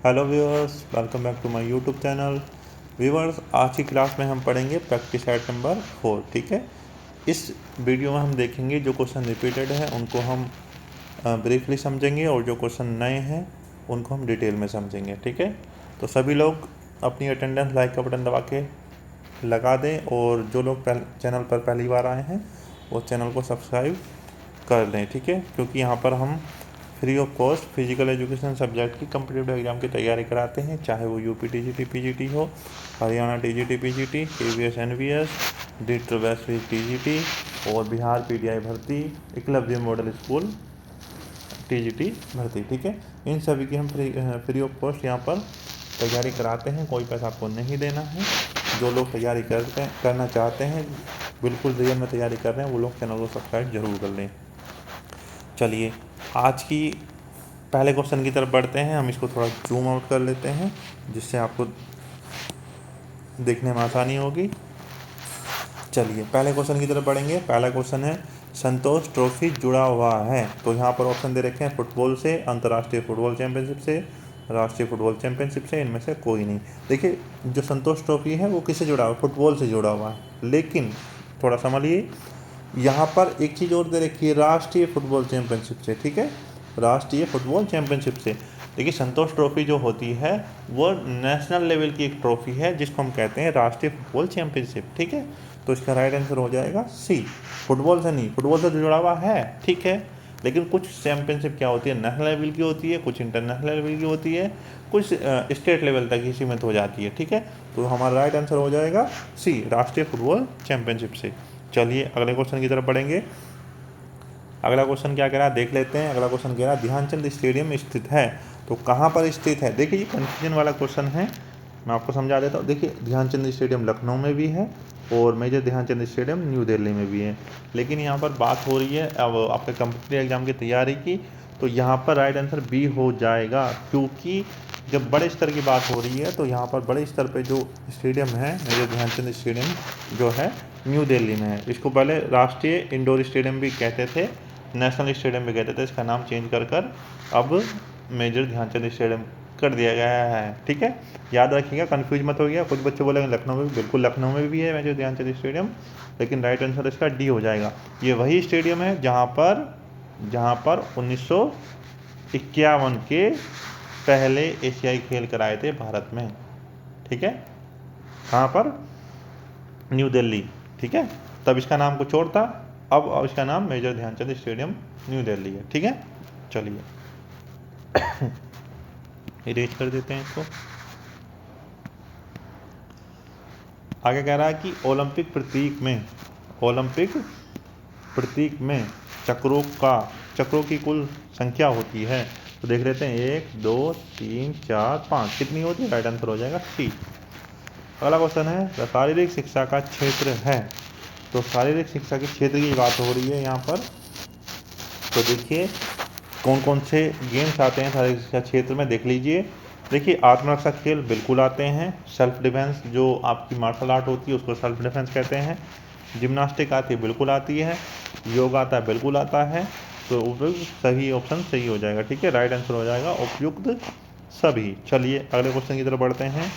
Hello viewers, welcome back to my YouTube channel. Viewers, आज की class में हम पढ़ेंगे प्रैक्टिस सेट नंबर 4। ठीक है, इस वीडियो में हम देखेंगे जो क्वेश्चन रिपीटेड है उनको हम ब्रीफली समझेंगे और जो क्वेश्चन नए हैं उनको हम डिटेल में समझेंगे। ठीक है, तो सभी लोग अपनी अटेंडेंस लाइक का बटन दबा के लगा दें और जो लोग चैनल पर पहली बार आए हैं वो चैनल को सब्सक्राइब कर लें। ठीक है, क्योंकि यहाँ पर हम free of cost physical education subject की कम्पिटिटिव एग्जाम की तैयारी कराते हैं, चाहे वो यूपी टीजीटी पीजीटी हो, Haryana TGT PGT, KVS NVS, digital वैश्विक टीजीटी और बिहार पीटीआई भर्ती, एकलव्य मॉडल स्कूल टीजीटी भर्ती। ठीक है, इन सभी की हम फ्री ऑफ कॉस्ट यहाँ पर तैयारी कराते हैं, कोई पैसा आपको नहीं देना है। जो लोग तैयारी करना चाहते हैं, बिल्कुल रियल में तैयारी कर रहे हैं, वो लोग चैनल को सब्सक्राइब जरूर कर लें। चलिए आज की पहले क्वेश्चन की तरफ बढ़ते हैं। हम इसको थोड़ा जूम आउट कर लेते हैं जिससे आपको देखने में आसानी होगी। चलिए पहले क्वेश्चन की तरफ बढ़ेंगे। पहला क्वेश्चन है संतोष ट्रॉफी जुड़ा हुआ है, तो यहाँ पर ऑप्शन दे रखे हैं फुटबॉल से, अंतर्राष्ट्रीय फुटबॉल चैंपियनशिप से, राष्ट्रीय फुटबॉल चैंपियनशिप से, इनमें से कोई नहीं। देखिए जो संतोष ट्रॉफी है वो किससे जुड़ा हुआ है? फुटबॉल से जुड़ा हुआ है। लेकिन थोड़ा समझिए, यहाँ पर एक चीज़ और दे रखी है, राष्ट्रीय फुटबॉल चैंपियनशिप से। ठीक है, राष्ट्रीय फुटबॉल चैंपियनशिप से। देखिए संतोष ट्रॉफी जो होती है वो नेशनल लेवल की एक ट्रॉफी है जिसको हम कहते हैं राष्ट्रीय फुटबॉल चैंपियनशिप। ठीक है, तो इसका राइट आंसर हो जाएगा सी। फुटबॉल से नहीं, फुटबॉल से जुड़ा हुआ है, ठीक है, लेकिन कुछ चैंपियनशिप क्या होती है, नेशनल लेवल की होती है, कुछ इंटरनेशनल लेवल की होती है, कुछ स्टेट लेवल तक ही सीमित हो जाती है। ठीक है, तो हमारा राइट आंसर हो जाएगा सी, राष्ट्रीय फुटबॉल चैंपियनशिप से। चलिए अगले क्वेश्चन की तरफ बढ़ेंगे। अगला क्वेश्चन क्या कह रहा है देख लेते हैं। अगला क्वेश्चन कह रहा है ध्यानचंद स्टेडियम स्थित है, तो कहाँ पर स्थित है? देखिए ये कन्फ्यूजन वाला क्वेश्चन है, मैं आपको समझा देता हूँ। देखिए ध्यानचंद स्टेडियम लखनऊ में भी है और major Dhyan Chand stadium New Delhi में भी है। लेकिन यहाँ पर बात हो रही है अब आपके कम्पिटिटिव एग्जाम की तैयारी की, तो यहाँ पर राइट आंसर बी हो जाएगा, क्योंकि जब बड़े स्तर की बात हो रही है तो यहाँ पर बड़े स्तर पे जो स्टेडियम है मेजर ध्यानचंद स्टेडियम जो है न्यू दिल्ली में है। इसको पहले राष्ट्रीय इंडोर स्टेडियम भी कहते थे, नेशनल स्टेडियम भी कहते थे, इसका नाम चेंज कर अब मेजर ध्यानचंद स्टेडियम कर दिया गया है। ठीक है, याद रखिएगा, कंफ्यूज मत हो गया। कुछ बच्चे बोलेंगे लखनऊ में, बिल्कुल लखनऊ में भी है मेजर ध्यानचंद स्टेडियम, लेकिन राइट आंसर इसका डी हो जाएगा। ये वही स्टेडियम है जहाँ पर 1951 के पहले एशियाई खेल कराए थे भारत में। ठीक है, कहाँ पर? न्यू दिल्ली। ठीक है, तब इसका नाम कुछ और था, अब इसका नाम major Dhyan Chand stadium New Delhi है। ठीक है, चलिए इरेज कर देते हैं इसको। आगे कह रहा है कि ओलंपिक प्रतीक में चक्रों की कुल संख्या होती है, तो देख लेते हैं 1 2 3 4 5 कितनी होती है? राइट आंसर हो जाएगा सी। अगला क्वेश्चन है शारीरिक शिक्षा का क्षेत्र है, तो शारीरिक शिक्षा के क्षेत्र की बात हो रही है यहाँ पर। तो देखिए कौन कौन से गेम्स आते हैं शारीरिक शिक्षा क्षेत्र में, देख लीजिए। देखिए आत्मरक्षा खेल बिल्कुल आते हैं, सेल्फ डिफेंस जो आपकी मार्शल आर्ट होती है उसको सेल्फ डिफेंस कहते हैं, जिम्नास्टिक आती है बिल्कुल आती है, योग आता है बिल्कुल आता है, तो उपयुक्त सही ऑप्शन सही हो जाएगा। ठीक है, राइट आंसर हो जाएगा उपयुक्त सभी। चलिए अगले क्वेश्चन की तरफ बढ़ते हैं।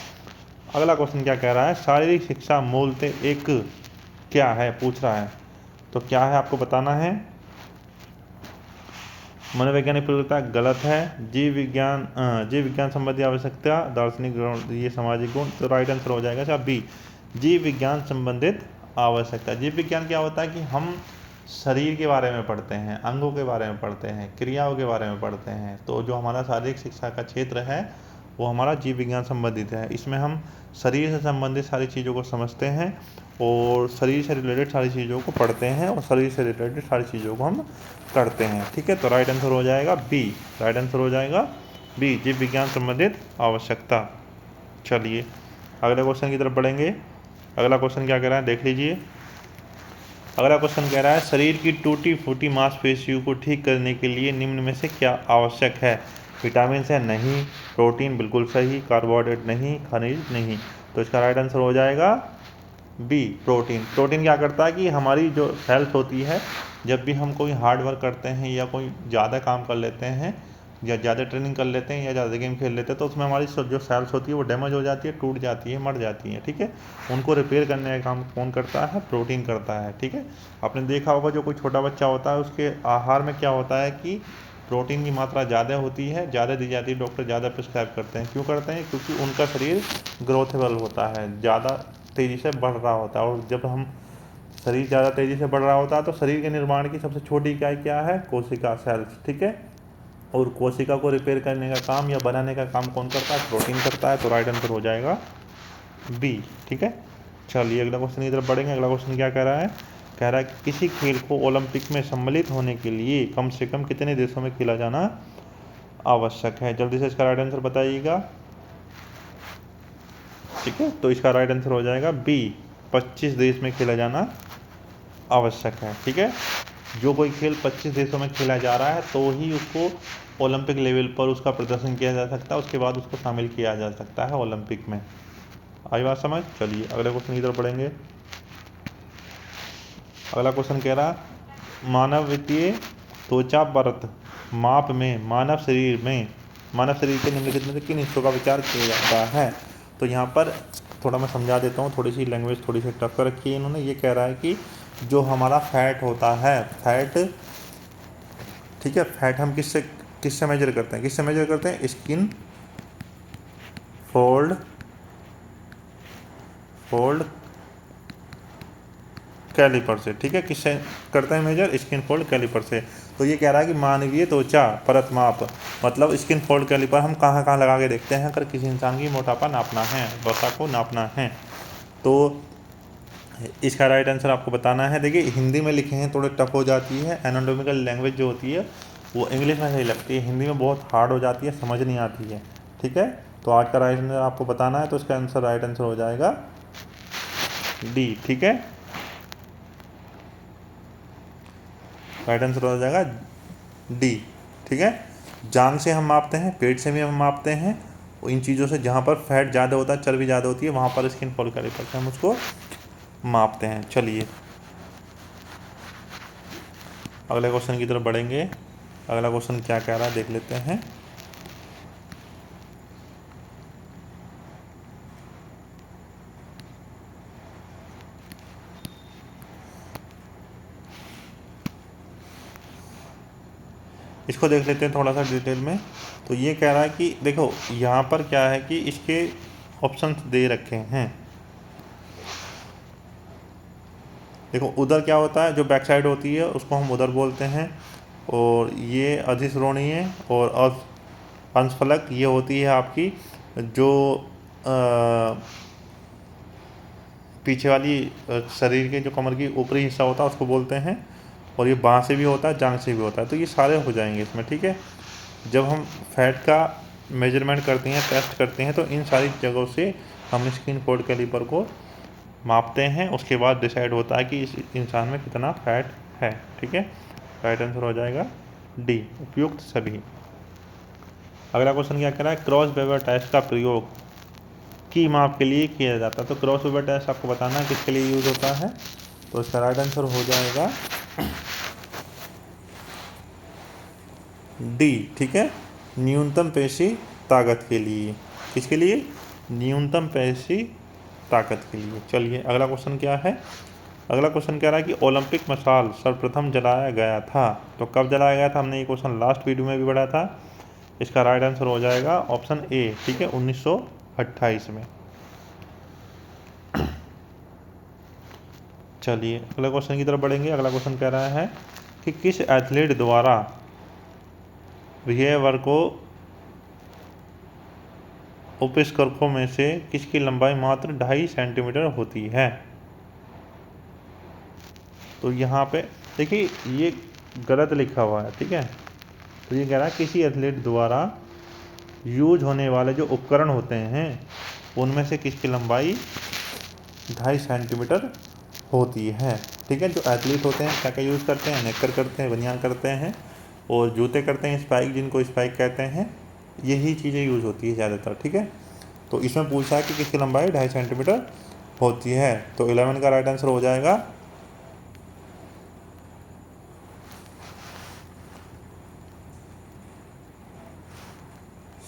अगला क्वेश्चन क्या कह रहा है, शारीरिक शिक्षा मूलतः एक क्या है पूछ रहा है, तो क्या है आपको बताना है। मनोवैज्ञानिक प्रयोजकता गलत है, जीव विज्ञान संबंधी आवश्यकता, दार्शनिक गुण, ये सामाजिक गुण, तो राइट आंसर हो जाएगा अच्छा बी, जीव विज्ञान संबंधित आवश्यकता। जीव विज्ञान क्या होता है कि हम शरीर के बारे में पढ़ते हैं, अंगों के बारे में पढ़ते हैं, क्रियाओं के बारे में पढ़ते हैं, तो जो हमारा शारीरिक शिक्षा का क्षेत्र है वो हमारा जीव विज्ञान संबंधित है। इसमें हम शरीर से संबंधित सारी चीज़ों को समझते हैं और शरीर से रिलेटेड सारी चीज़ों को पढ़ते हैं और शरीर से रिलेटेड सारी चीज़ों को हम करते हैं। ठीक है, तो राइट आंसर हो जाएगा बी, राइट आंसर हो जाएगा बी, जीव विज्ञान संबंधित आवश्यकता। चलिए अगले क्वेश्चन की तरफ बढ़ेंगे। अगला क्वेश्चन क्या कह रहा है देख लीजिए। अगला क्वेश्चन कह रहा है शरीर की टूटी फूटी मांसपेशियों को ठीक करने के लिए निम्न में से क्या आवश्यक है? विटामिन है नहीं, प्रोटीन बिल्कुल सही, कार्बोहाइड्रेट नहीं, खनिज नहीं, तो इसका राइट आंसर हो जाएगा बी, प्रोटीन। प्रोटीन क्या करता है कि हमारी जो सेल्स होती है, जब भी हम कोई हार्ड वर्क करते हैं या कोई ज़्यादा काम कर लेते हैं या ज़्यादा ट्रेनिंग कर लेते हैं या ज़्यादा गेम खेल लेते हैं तो उसमें हमारी जो सेल्स होती है वो डैमेज हो जाती है, टूट जाती है, मर जाती है। ठीक है, उनको रिपेयर करने का काम कौन करता है? प्रोटीन करता है। ठीक है, आपने देखा होगा जो कोई छोटा बच्चा होता है उसके आहार में क्या होता है कि प्रोटीन की मात्रा ज़्यादा होती है, ज़्यादा दी जाती है, डॉक्टर ज़्यादा प्रिस्क्राइब करते हैं। क्यों करते हैं? क्योंकि उनका शरीर ग्रोथेबल होता है, ज़्यादा तेज़ी से बढ़ रहा होता है। और जब हम शरीर ज़्यादा तेज़ी से बढ़ रहा होता है तो शरीर के निर्माण की सबसे छोटी इकाई क्या है? कोशिका, सेल्स। ठीक है, और कोशिका को रिपेयर करने का काम या बनाने का काम कौन करता है? प्रोटीन करता है। तो राइट आंसर हो जाएगा बी। ठीक है, चलिए अगला क्वेश्चन की तरफ बढ़ेंगे। अगला क्वेश्चन क्या कह रहा है? कह रहा है कि किसी खेल को ओलंपिक में सम्मिलित होने के लिए कम से कम कितने देशों में खेला जाना आवश्यक है? जल्दी से इसका राइट आंसर बताइएगा। ठीक है, तो इसका राइट आंसर हो जाएगा बी, 25 देश में खेला जाना आवश्यक है। ठीक है, जो कोई खेल 25 देशों में खेला जा रहा है तो ही उसको ओलंपिक लेवल पर उसका प्रदर्शन किया जा सकता है, उसके बाद उसको शामिल किया जा सकता है ओलंपिक में। आई बात समझ? चलिए अगले क्वेश्चन की तरफ बढ़ेंगे। अगला क्वेश्चन कह रहा मानव वित्तीय त्वचा परत माप में मानव शरीर के निम्नलिखित में से किन हिस्सों का विचार किया जाता है? तो यहाँ पर थोड़ा मैं समझा देता हूँ, थोड़ी सी लैंग्वेज थोड़ी सी टफ रखी है इन्होंने। ये कह रहा है कि जो हमारा फैट होता है, फैट, ठीक है, फैट हम किससे मेजर करते हैं? स्किन फोल्ड कैलिपर से। ठीक है, किससे करते हैं मेजर? स्किन फोल्ड कैलिपर से। तो ये कह रहा है कि मानवीय त्वचा परत माप मतलब स्किन फोल्ड कैलिपर हम कहाँ कहाँ लगा के देखते हैं अगर किसी इंसान की मोटापा नापना है, वसा को नापना है। तो इसका राइट आंसर आपको बताना है। देखिए हिंदी में लिखे हैं थोड़े टफ हो जाती है, एनाटॉमिकल लैंग्वेज जो होती है वो इंग्लिश में सही लगती है, हिंदी में बहुत हार्ड हो जाती है, समझ नहीं आती है। ठीक है, तो आज का राइट आंसर आपको बताना है, तो इसका आंसर राइट आंसर हो जाएगा डी। ठीक है, राइट आंसर हो जाएगा डी। ठीक है, जांघ से हम मापते हैं, पेट से भी हम मापते हैं, इन चीज़ों से जहाँ पर फैट ज़्यादा होता है, चर्बी ज़्यादा होती है, वहाँ पर स्किन फोल्ड कैलिपर से हम उसको मापते हैं। चलिए अगले क्वेश्चन की तरफ बढ़ेंगे। अगला क्वेश्चन क्या कह रहा है देख लेते हैं। इसको देख लेते हैं थोड़ा सा डिटेल में। तो ये कह रहा है कि देखो यहाँ पर क्या है कि इसके ऑप्शंस दे रखे हैं। देखो उधर क्या होता है, जो बैक साइड होती है उसको हम उधर बोलते हैं, और ये अधिश्रोणीय और अंशफलक ये होती है आपकी जो पीछे वाली शरीर के जो कमर की ऊपरी हिस्सा होता है उसको बोलते हैं, और ये बाँह से भी होता है, जांघ से भी होता है। तो ये सारे हो जाएंगे इसमें। ठीक है, जब हम फैट का मेजरमेंट करते हैं, टेस्ट करते हैं, तो इन सारी जगहों से हम स्किन फोल्ड कैलिपर को मापते हैं, उसके बाद डिसाइड होता है कि इस इंसान में कितना फैट है। ठीक है, राइट आंसर हो जाएगा डी, उपयुक्त सभी। अगला क्वेश्चन क्या कह रहा है? क्रॉस वेबर टेस्ट का प्रयोग की माप के लिए किया जाता है। तो क्रॉस वेबर टेस्ट आपको बताना है किसके लिए यूज होता है, तो इसका राइट आंसर हो जाएगा डी। ठीक है, न्यूनतम पेशी ताकत के लिए। किसके लिए? न्यूनतम पेशी ताकत के लिए। चलिए अगला क्वेश्चन क्या है? अगला क्वेश्चन कह रहा है कि ओलंपिक मशाल सर्वप्रथम जलाया गया था। तो कब जलाया गया था? हमने ये क्वेश्चन लास्ट वीडियो में भी पढ़ा था। इसका राइट आंसर हो जाएगा ऑप्शन ए। ठीक है, 1928 में। चलिए अगला क्वेश्चन की तरफ बढ़ेंगे। अगला क्वेश्चन कह रहा है कि किस एथलीट द्वारा रिले को उपस्कर्खों में से किसकी लंबाई मात्र 2.5 सेंटीमीटर होती है? तो यहाँ पे देखिए ये गलत लिखा हुआ है। ठीक है, तो ये कह रहा है किसी एथलीट द्वारा यूज होने वाले जो उपकरण होते हैं उनमें से किसकी लंबाई 2.5 सेंटीमीटर होती है। ठीक है, जो एथलीट होते हैं क्या क्या यूज़ करते हैं? नेकर करते हैं, बनियान करते हैं, और जूते करते हैं स्पाइक, जिनको स्पाइक कहते हैं, यही चीज़ें यूज़ होती है ज़्यादातर। ठीक है, तो इसमें पूछा है कि किसकी लंबाई 2.5 सेंटीमीटर होती है। तो 11 का राइट आंसर हो जाएगा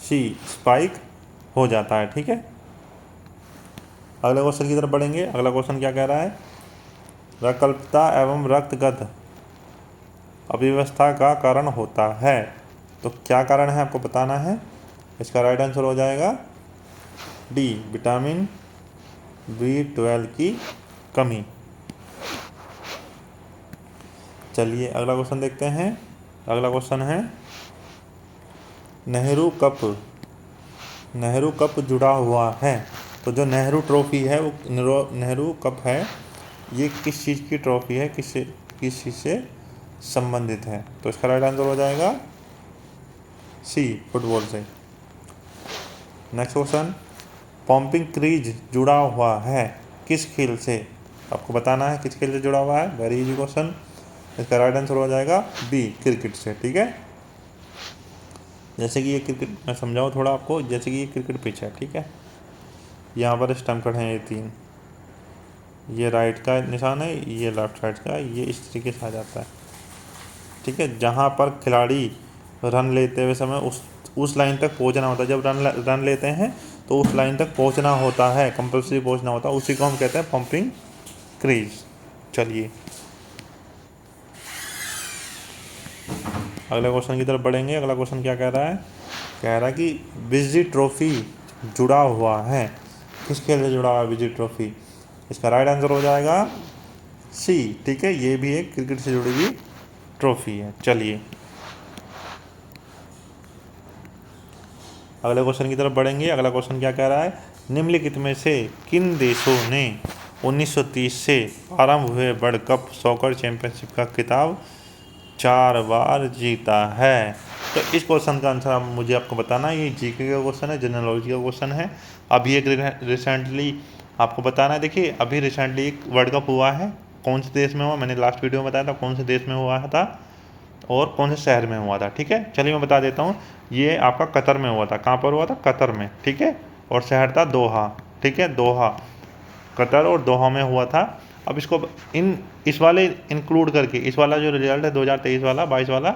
सी स्पाइक हो जाता है। ठीक है, अगले क्वेश्चन की तरफ बढ़ेंगे। अगला क्वेश्चन क्या कह रहा है, वैकल्पिकता एवं रक्तगत अव्यवस्था का कारण होता है। तो क्या कारण है आपको बताना है। इसका राइट आंसर हो जाएगा डी, विटामिन B12 की कमी। चलिए अगला क्वेश्चन देखते हैं। अगला क्वेश्चन है नेहरू कप जुड़ा हुआ है। तो जो नेहरू ट्रॉफी है वो नेहरू कप है, ये किस चीज़ की ट्रॉफी है, किस चीज़ से संबंधित है। तो इसका राइट आंसर हो जाएगा सी, फुटबॉल से। नेक्स्ट क्वेश्चन, पंपिंग क्रीज जुड़ा हुआ है किस खेल से। आपको बताना है किस खेल से जुड़ा हुआ है। Very easy question. इसका राइट आंसर हो जाएगा बी, क्रिकेट से। ठीक है, जैसे कि ये क्रिकेट, मैं समझाऊँ थोड़ा आपको। जैसे कि ये क्रिकेट पिच है, ठीक है, यहाँ पर स्टंप खड़े हैं ये 3, ये राइट का निशान है, ये लेफ्ट साइड का, ये इस तरीके से आ जाता है। ठीक है, जहाँ पर खिलाड़ी रन लेते हुए समय उस लाइन तक पहुँचना होता है। जब रन लेते हैं तो उस लाइन तक पहुँचना होता है, कंपल्सरी पहुँचना होता है, उसी को हम कहते हैं पंपिंग क्रीज। चलिए अगले क्वेश्चन की तरफ बढ़ेंगे। अगला क्वेश्चन क्या कह रहा है, कह रहा है कि विजय ट्रॉफी जुड़ा हुआ है किस खेल से जुड़ा हुआ है विजय ट्रॉफी। इसका राइट आंसर हो जाएगा सी। ठीक है, ये भी एक क्रिकेट से जुड़ी हुई ट्रॉफी है। चलिए अगले क्वेश्चन की तरफ बढ़ेंगे। अगला क्वेश्चन क्या कह रहा है, निम्नलिखित में से किन देशों ने 1930 से आरंभ हुए वर्ल्ड कप सॉकर चैंपियनशिप का खिताब 4 बार जीता है। तो इस क्वेश्चन का आंसर मुझे आपको बताना है। ये जीके का क्वेश्चन है, जनरल नॉलेज का क्वेश्चन है। अभी एक रिसेंटली आपको बताना है। देखिए अभी रिसेंटली एक वर्ल्ड कप हुआ है, कौन से देश में हुआ, मैंने लास्ट वीडियो में बताया था कौन से देश में हुआ था और कौन से शहर में हुआ था। ठीक है, चलिए मैं बता देता हूँ। ये आपका कतर में हुआ था। कहाँ पर हुआ था, कतर में। ठीक है, और शहर था दोहा। ठीक है, दोहा, कतर और दोहा में हुआ था। अब इसको इस वाले इंक्लूड करके, इस वाला जो रिजल्ट है 2023 वाला 22 वाला,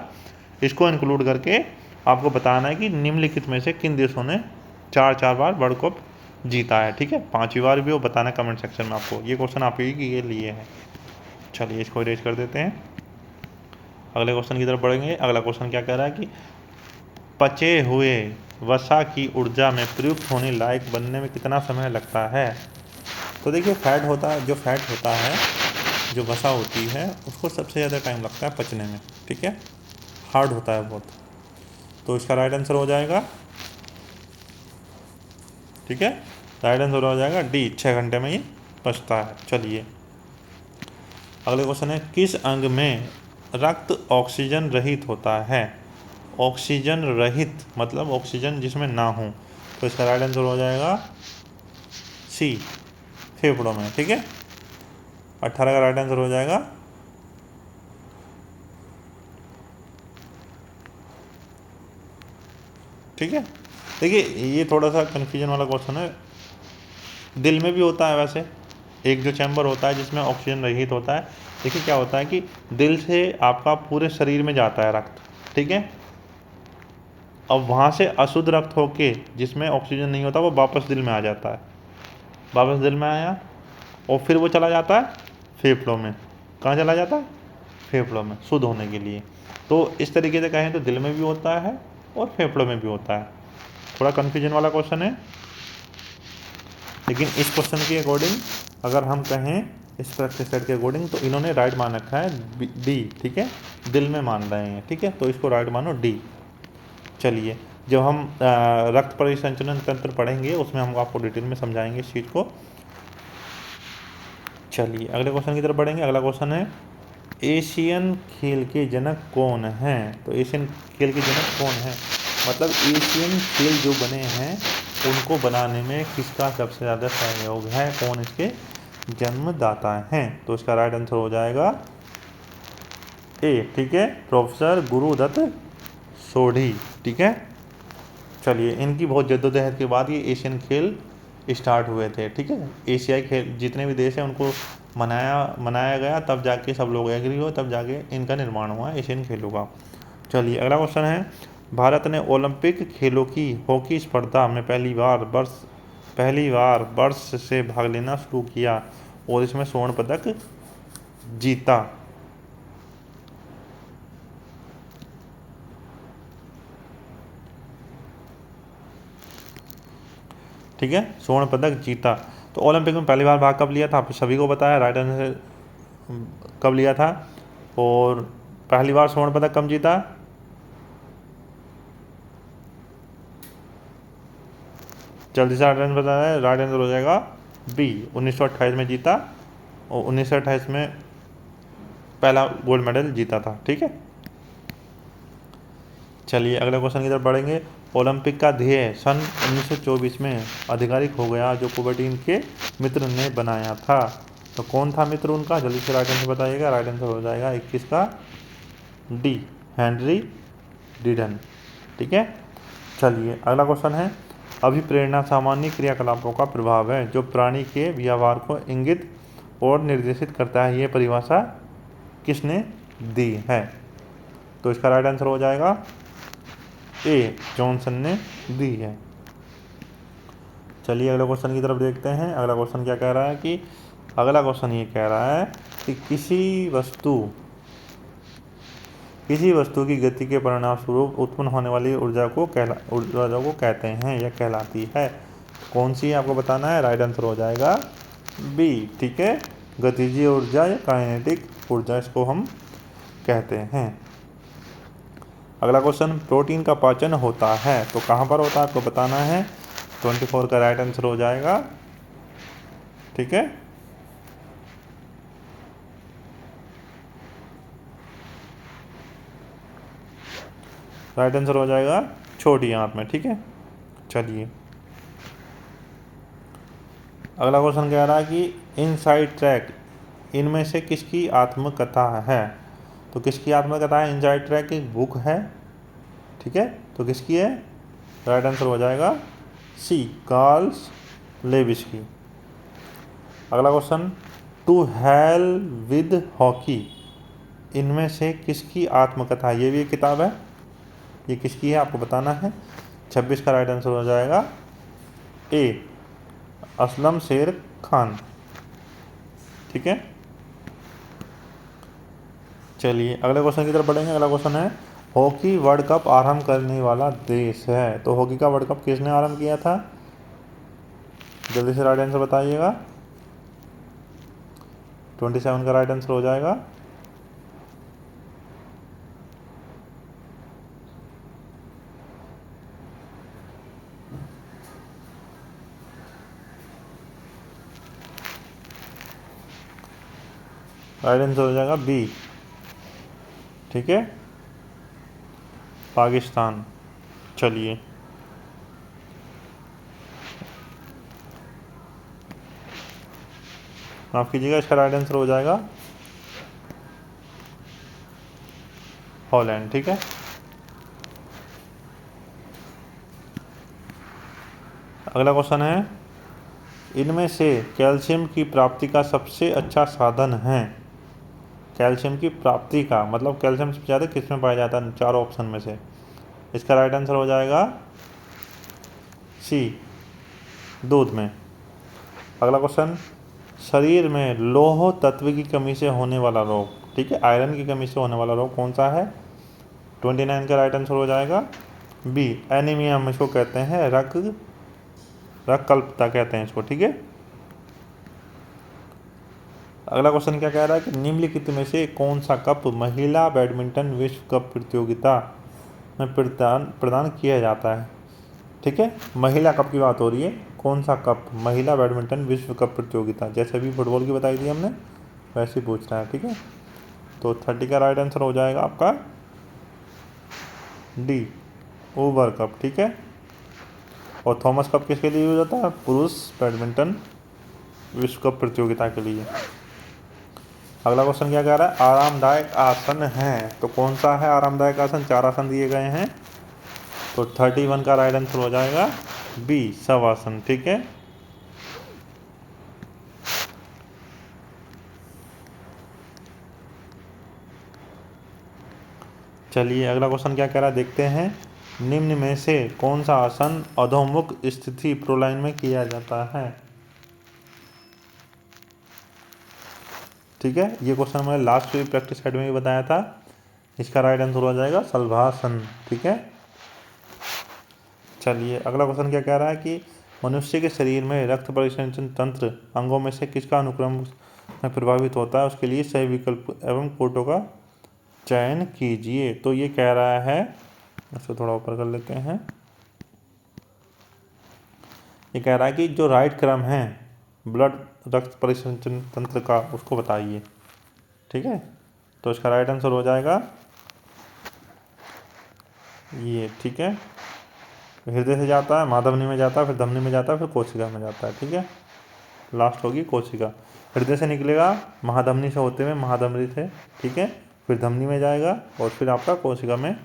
इसको इंक्लूड करके आपको बताना है कि निम्नलिखित में से किन देशों ने 4 बार वर्ल्ड कप जीता है। ठीक है, 5वीं बार भी वो बताना है कमेंट सेक्शन में आपको। ये क्वेश्चन आप ही ये लिए हैं। चलिए इसको इरेज कर देते हैं, अगले क्वेश्चन की तरफ बढ़ेंगे। अगला क्वेश्चन क्या कह रहा है कि पचे हुए वसा की ऊर्जा में प्रयुक्त होने लायक बनने में कितना समय लगता है। तो देखिए फैट होता है, जो फैट होता है, जो वसा होती है, उसको सबसे ज़्यादा टाइम लगता है पचने में। ठीक है, हार्ड होता है बहुत। तो इसका राइट आंसर हो जाएगा, ठीक है, राइट आंसर हो जाएगा डी, 6 घंटे में ये पचता है। चलिए अगले क्वेश्चन है, किस अंग में रक्त ऑक्सीजन रहित होता है। ऑक्सीजन रहित मतलब ऑक्सीजन जिसमें ना हो। तो इसका राइट आंसर हो जाएगा सी, फेफड़ों में। ठीक है, 18 का राइट आंसर हो जाएगा ठीक है। देखिए ये थोड़ा सा कन्फ्यूजन वाला क्वेश्चन है। दिल में भी होता है वैसे, एक जो चैम्बर होता है जिसमें ऑक्सीजन रहित होता है। देखिए क्या होता है कि दिल से आपका पूरे शरीर में जाता है रक्त। ठीक है, अब वहाँ से अशुद्ध रक्त होके जिसमें ऑक्सीजन नहीं होता वो वापस दिल में आ जाता है। वापस दिल में आया और फिर वो चला जाता है फेफड़ों में। कहाँ चला जाता है, फेफड़ों में, शुद्ध होने के लिए। तो इस तरीके से कहें तो दिल में भी होता है और फेफड़ों में भी होता है। थोड़ा कन्फ्यूजन वाला क्वेश्चन है, लेकिन इस क्वेश्चन के अकॉर्डिंग अगर हम कहें इस प्रैक्टिस सेट के अकॉर्डिंग तो इन्होंने राइट मान रखा है डी। ठीक है, दिल में मान रहे हैं। ठीक है, तो इसको राइट मानो डी। चलिए जब हम रक्त परिसंचरण तंत्र पढ़ेंगे उसमें हम आपको डिटेल में समझाएंगे इस चीज़ को। चलिए अगले क्वेश्चन की तरफ बढ़ेंगे। अगला क्वेश्चन है, एशियन खेल के जनक कौन हैं। तो एशियन खेल के जनक कौन हैं मतलब एशियन खेल जो बने हैं उनको बनाने में किसका सबसे ज़्यादा सहयोग है, कौन इसके जन्मदाता हैं। तो इसका राइट आंसर हो जाएगा ए। ठीक है, प्रोफेसर गुरुदत्त सोढ़ी। ठीक है, चलिए इनकी बहुत जद्दोजहद के बाद ये एशियन खेल स्टार्ट हुए थे। ठीक है, एशियाई खेल जितने भी देश हैं उनको मनाया गया, तब जाके सब लोग एग्री हो, तब जाके इनका निर्माण हुआ एशियन खेलों का। चलिए अगला क्वेश्चन है, भारत ने ओलंपिक खेलों की हॉकी स्पर्धा में पहली बार वर्ष से भाग लेना शुरू किया और इसमें स्वर्ण पदक जीता। ठीक है, स्वर्ण पदक जीता। तो ओलंपिक में पहली बार भाग कब लिया था, आप सभी को बताया, राइट आंसर कब लिया था, और पहली बार स्वर्ण पदक कब जीता, जल्दी से राइट आंसर बताया। राइट आंसर हो जाएगा बी, 1928 में जीता, और 1928 में पहला गोल्ड मेडल जीता था। ठीक है, चलिए अगले क्वेश्चन की तरफ बढ़ेंगे। ओलंपिक का ध्येय सन 1924 में आधिकारिक हो गया जो कुबर्टीन के मित्र ने बनाया था। तो कौन था मित्र उनका, जल्दी से राइट आंसर बताइएगा। राइट आंसर हो जाएगा 21 का डी, हेनरी डीडन। ठीक है, चलिए अगला क्वेश्चन है, अभिप्रेरणा सामान्य क्रियाकलापों का प्रभाव है जो प्राणी के व्यवहार को इंगित और निर्देशित करता है। ये परिभाषा किसने दी है, तो इसका राइट आंसर हो जाएगा ए, जॉनसन ने दी है। चलिए अगले क्वेश्चन की तरफ देखते हैं। अगला क्वेश्चन क्या कह रहा है कि अगला क्वेश्चन ये कह रहा है कि किसी वस्तु की गति के परिणाम स्वरूप उत्पन्न होने वाली ऊर्जा को कहते हैं या कहलाती है। कौन सी है आपको बताना है। राइट आंसर हो जाएगा बी। ठीक है, गतिज ऊर्जा या काइनेटिक ऊर्जा इसको हम कहते हैं। अगला क्वेश्चन, प्रोटीन का पाचन होता है तो कहाँ पर होता है आपको बताना है। 24 का राइट आंसर हो जाएगा। ठीक है, राइट आंसर हो जाएगा छोटी आंत में। ठीक है, चलिए अगला क्वेश्चन कह रहा है कि इनसाइड ट्रैक इनमें से किसकी आत्मकथा है। तो किसकी आत्मकथा है, इनसाइड ट्रैक एक बुक है। ठीक है, तो किसकी है, राइट आंसर हो जाएगा सी, कार्ल लेविस की। अगला question, to hell with hockey इनमें से किसकी आत्मकथा, ये भी एक किताब है, ये किसकी है आपको बताना है। 26 का राइट आंसर हो जाएगा ए, असलम शेर खान। ठीक है, चलिए अगले क्वेश्चन की तरफ बढ़ेंगे। अगला क्वेश्चन है, हॉकी वर्ल्ड कप आरंभ करने वाला देश है। तो हॉकी का वर्ल्ड कप किसने आरंभ किया था, जल्दी से राइट आंसर बताइएगा। 27 का राइट आंसर हो जाएगा राइट आंसर हो जाएगा बी। ठीक है, पाकिस्तान। चलिए माफ कीजिएगा, इसका राइट आंसर हो जाएगा हॉलैंड। ठीक है, अगला क्वेश्चन है, इनमें से कैल्शियम की प्राप्ति का सबसे अच्छा साधन है। कैल्शियम की प्राप्ति का मतलब कैल्शियम सबसे ज़्यादा किस में पाया जाता है, चारों ऑप्शन में से। इसका राइट आंसर हो जाएगा सी, दूध में। अगला क्वेश्चन, शरीर में लौह तत्व की कमी से होने वाला रोग, ठीक है, आयरन की कमी से होने वाला रोग कौन सा है। 29 का राइट आंसर हो जाएगा बी, एनीमिया हम इसको कहते हैं, रक्तकल्पता कहते हैं इसको। ठीक है, अगला क्वेश्चन क्या कह रहा है कि निम्नलिखित में से कौन सा कप महिला बैडमिंटन विश्व कप प्रतियोगिता में प्रदान किया जाता है। ठीक है, महिला कप की बात हो रही है, कौन सा कप महिला बैडमिंटन विश्व कप प्रतियोगिता, जैसे अभी फुटबॉल की बताई थी हमने वैसे ही पूछ रहा है। ठीक है, तो 30 का राइट आंसर हो जाएगा आपका डी, ओवर कप। ठीक है, और थॉमस कप किसके लिए यूज होता है, पुरुष बैडमिंटन विश्व कप प्रतियोगिता के लिए। अगला क्वेश्चन क्या कह रहा है, आरामदायक आसन है तो कौन सा है आरामदायक आसन, 4 आसन दिए गए हैं, तो 31 का राइट आंसर हो जाएगा बी, शवासन। ठीक है, चलिए अगला क्वेश्चन क्या कह रहा है देखते हैं। निम्न में से कौन सा आसन अधोमुख स्थिति प्रोलाइन में किया जाता है? ठीक है, ये क्वेश्चन मैंने लास्ट प्रैक्टिस सेट में भी बताया था। इसका राइट आंसर हो जाएगा शलभासन। ठीक है, चलिए अगला क्वेश्चन क्या कह रहा है कि मनुष्य के शरीर में रक्त परिसंचरण तंत्र अंगों में से किसका अनुक्रम में प्रभावित होता है? उसके लिए सही विकल्प एवं कोटों का चयन कीजिए। तो ये कह रहा है, इसको थोड़ा ऊपर कर लेते हैं। ये कह रहा है कि जो राइट क्रम है ब्लड रक्त परिसंचरण तंत्र का, उसको बताइए। ठीक है, तो इसका राइट आंसर हो जाएगा ये। ठीक है, हृदय से जाता है, महाधमनी में जाता है, फिर धमनी में जाता है, फिर कोशिका में जाता है। ठीक है, लास्ट होगी कोशिका। हृदय से निकलेगा, महाधमनी से होते हुए महाधमनी से, ठीक है, फिर धमनी में जाएगा और फिर आपका कोशिका में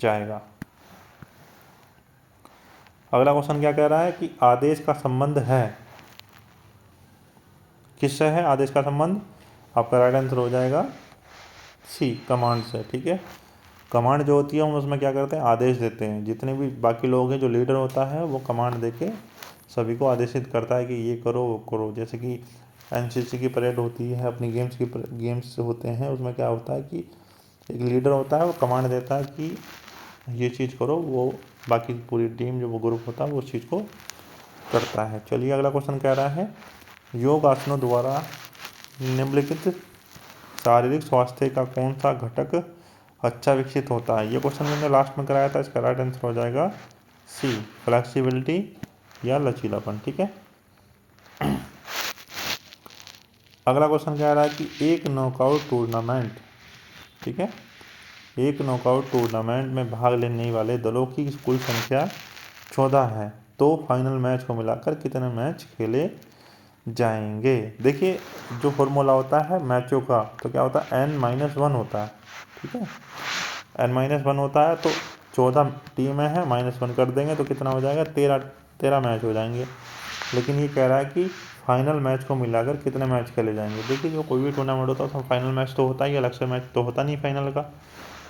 जाएगा। अगला क्वेश्चन क्या कह रहा है कि आदेश का संबंध है, किससे है आदेश का संबंध? आपका राइट आंसर हो जाएगा सी, कमांड से। ठीक है, कमांड जो होती है हम उसमें क्या करते हैं, आदेश देते हैं। जितने भी बाकी लोग हैं, जो लीडर होता है वो कमांड देके सभी को आदेशित करता है कि ये करो वो करो। जैसे कि एनसीसी की परेड होती है, अपनी गेम्स होते हैं, उसमें क्या होता है कि एक लीडर होता है, वो कमांड देता है कि ये चीज़ करो, वो बाकी पूरी टीम जो वो ग्रुप होता है वो उस चीज़ को करता है। चलिए अगला क्वेश्चन कह रहा है योग आसनों द्वारा निम्नलिखित शारीरिक स्वास्थ्य का कौन सा घटक अच्छा विकसित होता है? ये क्वेश्चन मैंने लास्ट में कराया था। इसका राइट आंसर हो जाएगा सी, फ्लेक्सिबिलिटी या लचीलापन। ठीक है, अगला क्वेश्चन कह रहा है कि एक नॉकआउट टूर्नामेंट, ठीक है, एक नॉकआउट टूर्नामेंट में भाग लेने वाले दलों की कुल संख्या 14 है, तो फाइनल मैच को मिलाकर कितने मैच खेले जाएंगे? देखिए, जो फॉर्मूला होता है मैचों का, तो क्या होता है, n-1 होता है। ठीक है, n-1 होता है, तो 14 टीमें हैं, -1 कर देंगे तो कितना हो जाएगा, 13 मैच हो जाएंगे। लेकिन ये कह रहा है कि फाइनल मैच को मिलाकर कितने मैच खेले जाएंगे। देखिए, जो कोई भी टूर्नामेंट होता है उसमें फाइनल मैच तो होता ही, अलग से मैच तो होता नहीं फाइनल का,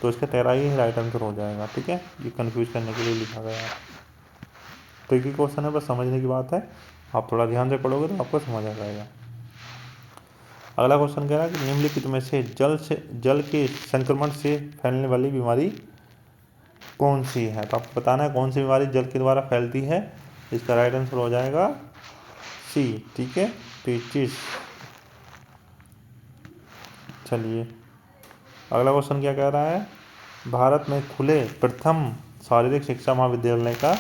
तो इसका 13 ही राइट आंसर हो जाएगा। ठीक है, ये कन्फ्यूज करने के लिए लिखा गया है। तो एक ही क्वेश्चन है, बस समझने की बात है, आप थोड़ा ध्यान से पढ़ोगे तो आपको समझ आ जाएगा। अगला क्वेश्चन कह रहा है कि निम्नलिखित में से जल के संक्रमण से फैलने वाली बीमारी कौन सी है? तो आपको बताना है कौन सी बीमारी जल के द्वारा फैलती है। इसका राइट आंसर हो जाएगा सी। ठीक है, पेचिस। चलिए अगला क्वेश्चन क्या कह रहा है, भारत में खुले प्रथम शारीरिक शिक्षा महाविद्यालय का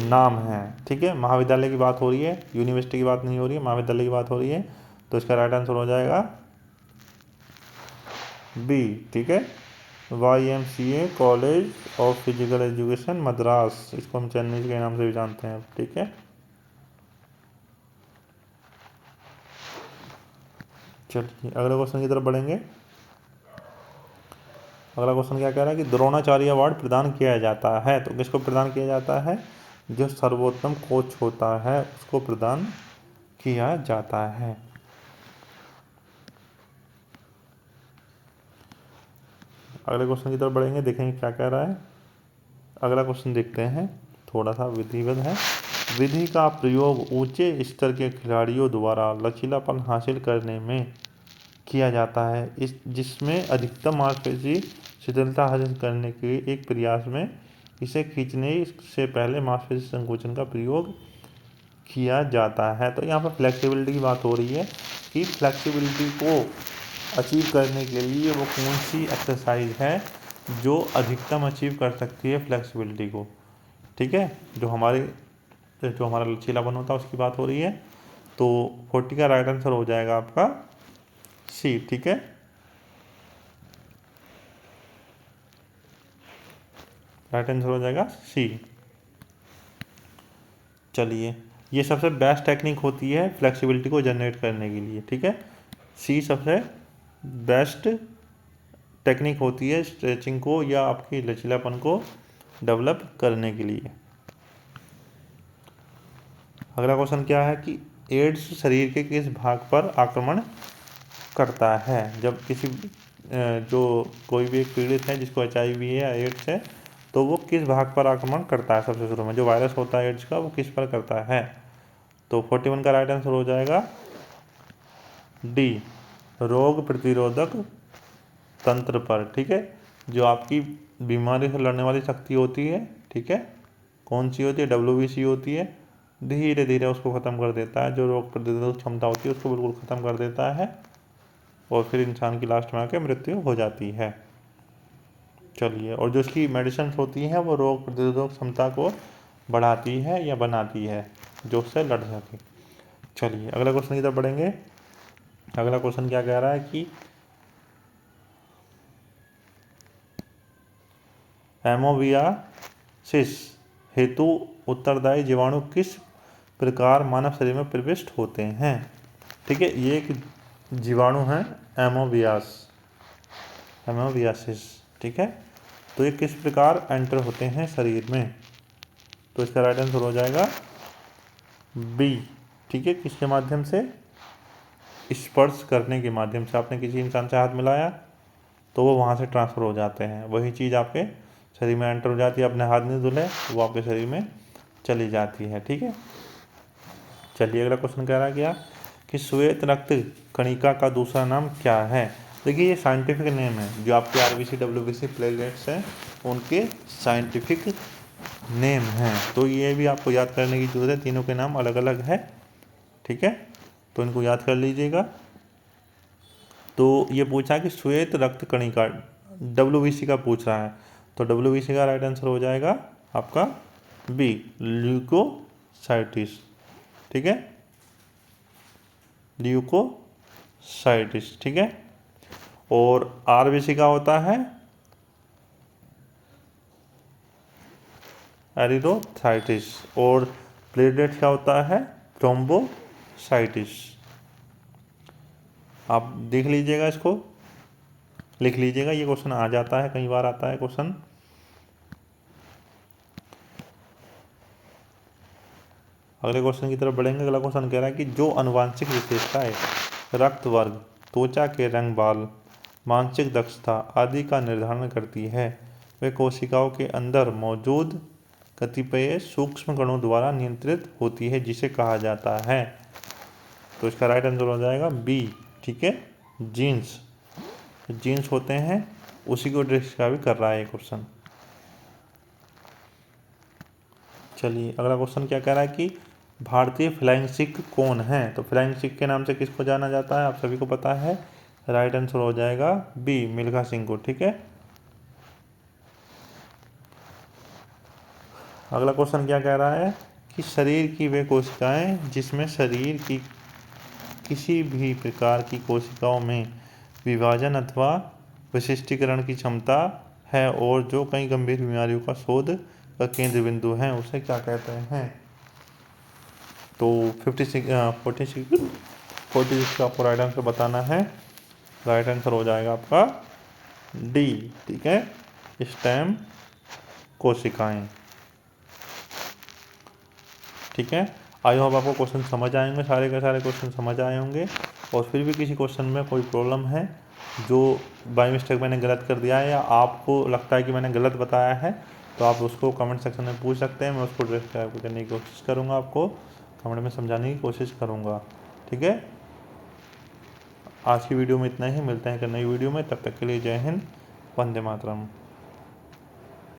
नाम है? ठीक है, महाविद्यालय की बात हो रही है, यूनिवर्सिटी की बात नहीं हो रही है, महाविद्यालय की बात हो रही है, तो इसका राइट आंसर हो जाएगा बी। ठीक है, YMCA college of physical education Madras, इसको हम चेन्नई के नाम से भी जानते हैं। ठीक है, चलिए अगले क्वेश्चन की तरफ बढ़ेंगे। अगला क्वेश्चन क्या कह रहा है कि द्रोणाचार्य अवार्ड प्रदान किया जाता है, तो किसको प्रदान किया जाता है? जो सर्वोत्तम कोच होता है उसको प्रदान किया जाता है। अगले क्वेश्चन की तरफ बढ़ेंगे, देखेंगे क्या कह रहा है। अगला क्वेश्चन देखते हैं, थोड़ा सा विधिवत है। विधि का प्रयोग ऊंचे स्तर के खिलाड़ियों द्वारा लचीलापन हासिल करने में किया जाता है, इस जिसमें अधिकतम मांसपेशी शिथिलता हासिल करने के एक प्रयास में इसे खींचने से पहले मांसपेशी संकोचन का प्रयोग किया जाता है। तो यहाँ पर फ्लेक्सिबिलिटी की बात हो रही है कि फ्लेक्सिबिलिटी को अचीव करने के लिए वो कौन सी एक्सरसाइज है जो अधिकतम अचीव कर सकती है फ्लेक्सिबिलिटी को। ठीक है, जो हमारा लचीलापन होता है उसकी बात हो रही है, तो 40 का राइट आंसर हो जाएगा आपका सी। ठीक है, राइट आंसर हो जाएगा सी। चलिए, ये सबसे बेस्ट टेक्निक होती है फ्लेक्सिबिलिटी को जनरेट करने के लिए। ठीक है, सी सबसे बेस्ट टेक्निक होती है स्ट्रेचिंग को या आपकी लचीलापन को डेवलप करने के लिए। अगला क्वेश्चन क्या है कि एड्स शरीर के किस भाग पर आक्रमण करता है? जब किसी जो कोई भी एक पीड़ित है जिसको HIV है या एड्स है, तो वो किस भाग पर आक्रमण करता है सबसे शुरू में? जो वायरस होता है एड्स का वो किस पर करता है? तो 41 का राइट आंसर हो जाएगा डी, रोग प्रतिरोधक तंत्र पर। ठीक है, जो आपकी बीमारी से लड़ने वाली शक्ति होती है, ठीक है, कौन सी होती है? WBC होती है। धीरे धीरे उसको ख़त्म कर देता है, जो रोग प्रतिरोधक क्षमता होती है उसको बिल्कुल ख़त्म कर देता है, और फिर इंसान की लास्ट में आके मृत्यु हो जाती है। चलिए, और जो इसकी मेडिसिन होती हैं वो रोग प्रतिरोधक क्षमता को बढ़ाती है या बनाती है, जो उससे लड़ सके। चलिए अगला क्वेश्चन की तरफ बढ़ेंगे। अगला क्वेश्चन क्या कह रहा है कि एमोवियासिस हेतु उत्तरदायी जीवाणु किस प्रकार मानव शरीर में प्रविष्ट होते हैं? ठीक है, ये एक जीवाणु है एमोवियासिस। ठीक है, तो ये किस प्रकार एंटर होते हैं शरीर में? तो इसका राइट आंसर हो जाएगा बी। ठीक है, किसके माध्यम से? स्पर्श करने के माध्यम से। आपने किसी इंसान से हाथ मिलाया तो वो वहाँ से ट्रांसफ़र हो जाते हैं, वही चीज़ आपके शरीर में एंटर हो जाती है। अपने हाथ नहीं धुले वो आपके शरीर में चली जाती है। ठीक है, चलिए अगला क्वेश्चन कह रहा है क्या कि श्वेत रक्त कणिका का दूसरा नाम क्या है? देखिए ये साइंटिफिक नेम है, जो आपके RBC WBC प्लेटलेट्स हैं उनके साइंटिफिक नेम हैं, तो ये भी आपको याद करने की जरूरत है। तीनों के नाम अलग अलग है। ठीक है, तो इनको याद कर लीजिएगा। तो ये पूछा कि श्वेत रक्त कणिका, WBC का पूछ रहा है, तो WBC का राइट आंसर हो जाएगा आपका बी, ल्यूकोसाइटिस। ठीक है, ल्यूकोसाइटिस। ठीक है, और RBC का होता है एरिथ्रोसाइटिस, और प्लेटलेट का होता है थ्रोम्बोसाइटिस। आप देख लीजिएगा, इसको लिख लीजिएगा, ये क्वेश्चन आ जाता है, कई बार आता है क्वेश्चन। अगले क्वेश्चन की तरफ बढ़ेंगे। अगला क्वेश्चन कह रहा है कि जो आनुवांशिक विशेषताएं रक्त वर्ग, त्वचा के रंग, बाल, मानसिक दक्षता आदि का निर्धारण करती है, वे कोशिकाओं के अंदर मौजूद कतिपय सूक्ष्म कणों द्वारा नियंत्रित होती है, जिसे कहा जाता है। तो इसका राइट आंसर हो जाएगा बी। ठीक है, जीन्स। जीन्स होते हैं, उसी को डिस्क्राइब कर रहा है ये क्वेश्चन। चलिए अगला क्वेश्चन क्या कह रहा है कि भारतीय फ्लाइंग सिख कौन है? तो फ्लाइंग सिख के नाम से किसको जाना जाता है? आप सभी को पता है, राइट आंसर हो जाएगा बी, मिल्खा सिंह को। ठीक है, अगला क्वेश्चन क्या कह रहा है कि शरीर की वे कोशिकाएं जिसमें शरीर की किसी भी प्रकार की कोशिकाओं में विभाजन अथवा विशिष्टीकरण की क्षमता है और जो कई गंभीर बीमारियों का शोध का केंद्र बिंदु है, उसे क्या कहते हैं? तो 46 का आपको राइट आंसर बताना है। राइट आंसर हो जाएगा आपका डी। ठीक है, स्टेम कोशिकाएं। ठीक है, आई होप आपको क्वेश्चन समझ आए होंगे, सारे के सारे क्वेश्चन समझ आए होंगे। और फिर भी किसी क्वेश्चन में कोई प्रॉब्लम है, जो बाय मिस्टेक मैंने गलत कर दिया है या आपको लगता है कि मैंने गलत बताया है, तो आप उसको कमेंट सेक्शन में पूछ सकते हैं। मैं उसको डिस्क्राइब करने की कोशिश करूँगा, आपको कमेंट में समझाने की कोशिश करूँगा। ठीक है, आज की वीडियो में इतना ही, मिलते हैं एक नई वीडियो में, तब तक के लिए जय हिंद, वंदे मातरम।